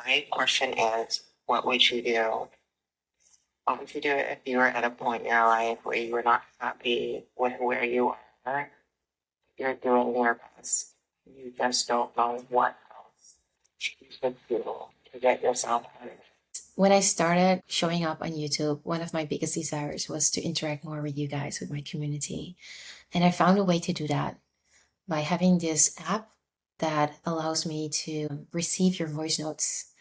My question is, what would you do? What would you do if you were at a point in your life where you were not happy with where you are? You're doing your best. You just don't know what else you should do to get yourself out of it. When I started showing up on YouTube, one of my biggest desires was to interact more with you guys, with my community. And I found a way to do that by having this app that allows me to receive your voice notes.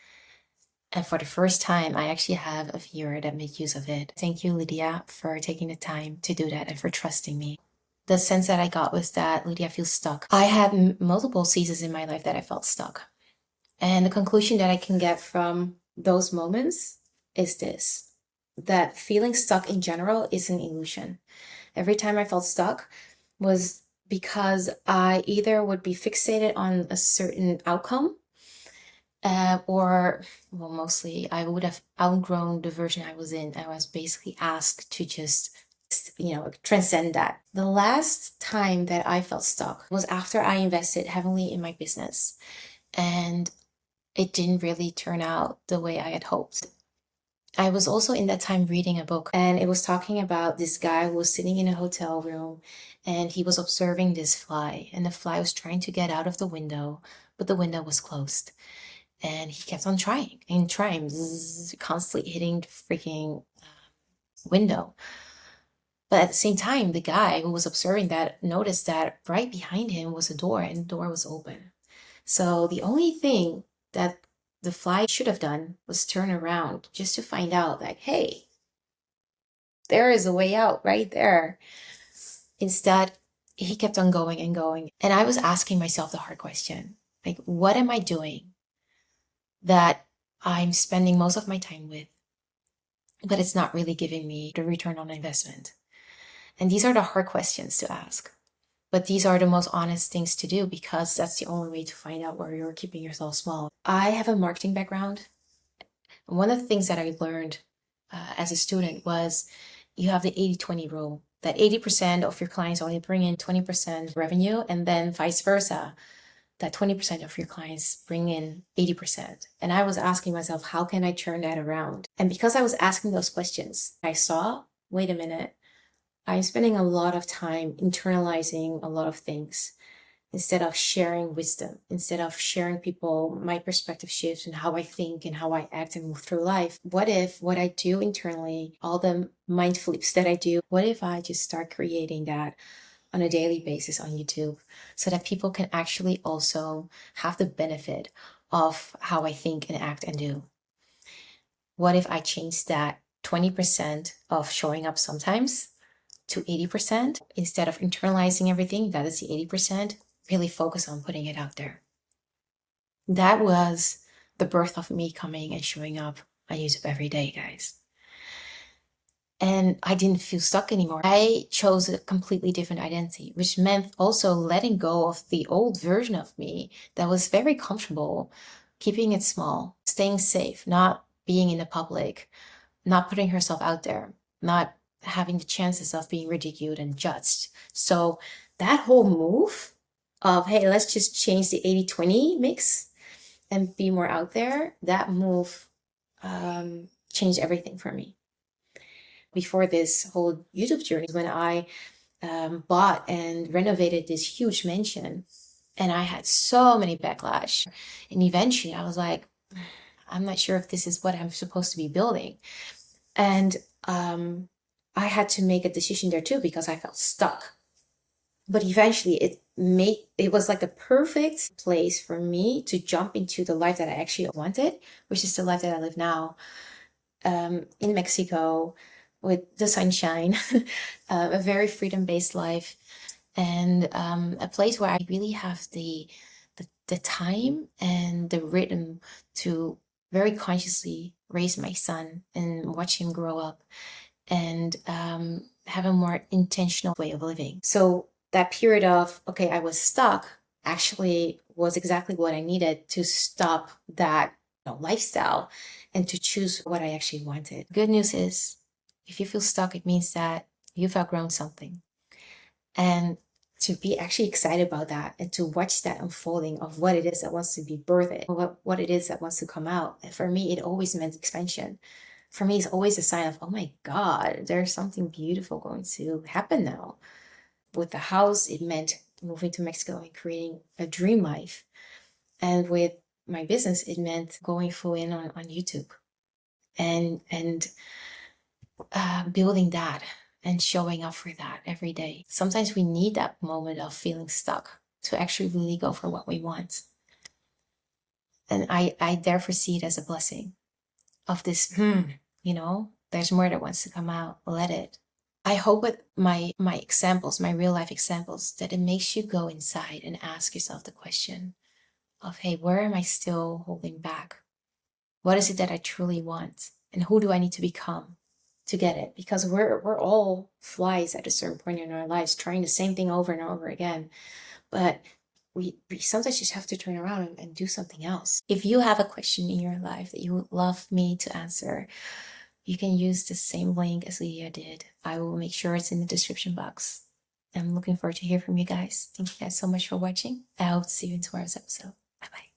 And for the first time, I actually have a viewer that made use of it. Thank you, Lydia, for taking the time to do that and for trusting me. The sense that I got was that Lydia feels stuck. I had multiple seasons in my life that I felt stuck. And the conclusion that I can get from those moments is this, that feeling stuck in general is an illusion. Every time I felt stuck was because I either would be fixated on a certain outcome, or, well, mostly I would have outgrown the version I was in. I was basically asked to just, transcend that. The last time that I felt stuck was after I invested heavily in my business. And it didn't really turn out the way I had hoped. I was also in that time reading a book, and it was talking about this guy who was sitting in a hotel room and he was observing this fly, and the fly was trying to get out of the window, but the window was closed. And he kept on trying and trying, constantly hitting the freaking window. But at the same time, the guy who was observing that noticed that right behind him was a door, and the door was open. So the only thing that the fly should have done was turn around just to find out, like, hey, there is a way out right there. Instead, he kept on going and going. And I was asking myself the hard question, like, what am I doing that I'm spending most of my time with, but it's not really giving me the return on investment? And these are the hard questions to ask. But these are the most honest things to do because that's the only way to find out where you're keeping yourself small. I have a marketing background. One of the things that I learned as a student was you have the 80-20 rule, that 80% of your clients only bring in 20% revenue, and then vice versa, that 20% of your clients bring in 80%. And I was asking myself, how can I turn that around? And because I was asking those questions, I saw, wait a minute, I'm spending a lot of time internalizing a lot of things instead of sharing wisdom, instead of sharing people my perspective shifts and how I think and how I act and move through life. What if what I do internally, all the mind flips that I do, what if I just start creating that on a daily basis on YouTube so that people can actually also have the benefit of how I think and act and do? What if I change that 20% of showing up sometimes to 80%, instead of internalizing everything, that is the 80%, really focus on putting it out there. That was the birth of me coming and showing up on YouTube every day, guys. And I didn't feel stuck anymore. I chose a completely different identity, which meant also letting go of the old version of me that was very comfortable, keeping it small, staying safe, not being in the public, not putting herself out there, not having the chances of being ridiculed and judged. So that whole move of, hey, let's just change the 80-20 mix and be more out there, that move changed everything for me. Before this whole YouTube journey, when I bought and renovated this huge mansion, and I had so many backlash. And eventually I was like, I'm not sure if this is what I'm supposed to be building. And I had to make a decision there too because I felt stuck. But eventually it was like the perfect place for me to jump into the life that I actually wanted, which is the life that I live now, in Mexico with the sunshine, a very freedom-based life, and a place where I really have the time and the rhythm to very consciously raise my son and watch him grow up and have a more intentional way of living. So that period of, okay, I was stuck, actually was exactly what I needed to stop that lifestyle and to choose what I actually wanted. Good news is, if you feel stuck, it means that you've outgrown something. And to be actually excited about that and to watch that unfolding of what it is that wants to be birthed, or what it is that wants to come out. And for me, it always meant expansion. For me, it's always a sign of, oh my God, there's something beautiful going to happen now. With the house, it meant moving to Mexico and creating a dream life. And with my business, it meant going full in on YouTube and building that and showing up for that every day. Sometimes we need that moment of feeling stuck to actually really go for what we want. And I therefore see it as a blessing of this, there's more that wants to come out. Let it. I hope with my examples, my real life examples, that it makes you go inside and ask yourself the question of, hey, where am I still holding back? What is it that I truly want? And who do I need to become to get it? Because we're all flies at a certain point in our lives, trying the same thing over and over again. But we sometimes just have to turn around and do something else. If you have a question in your life that you would love me to answer, you can use the same link as Lydia did. I will make sure it's in the description box. I'm looking forward to hear from you guys. Thank you guys so much for watching. I hope to see you in tomorrow's episode. Bye bye.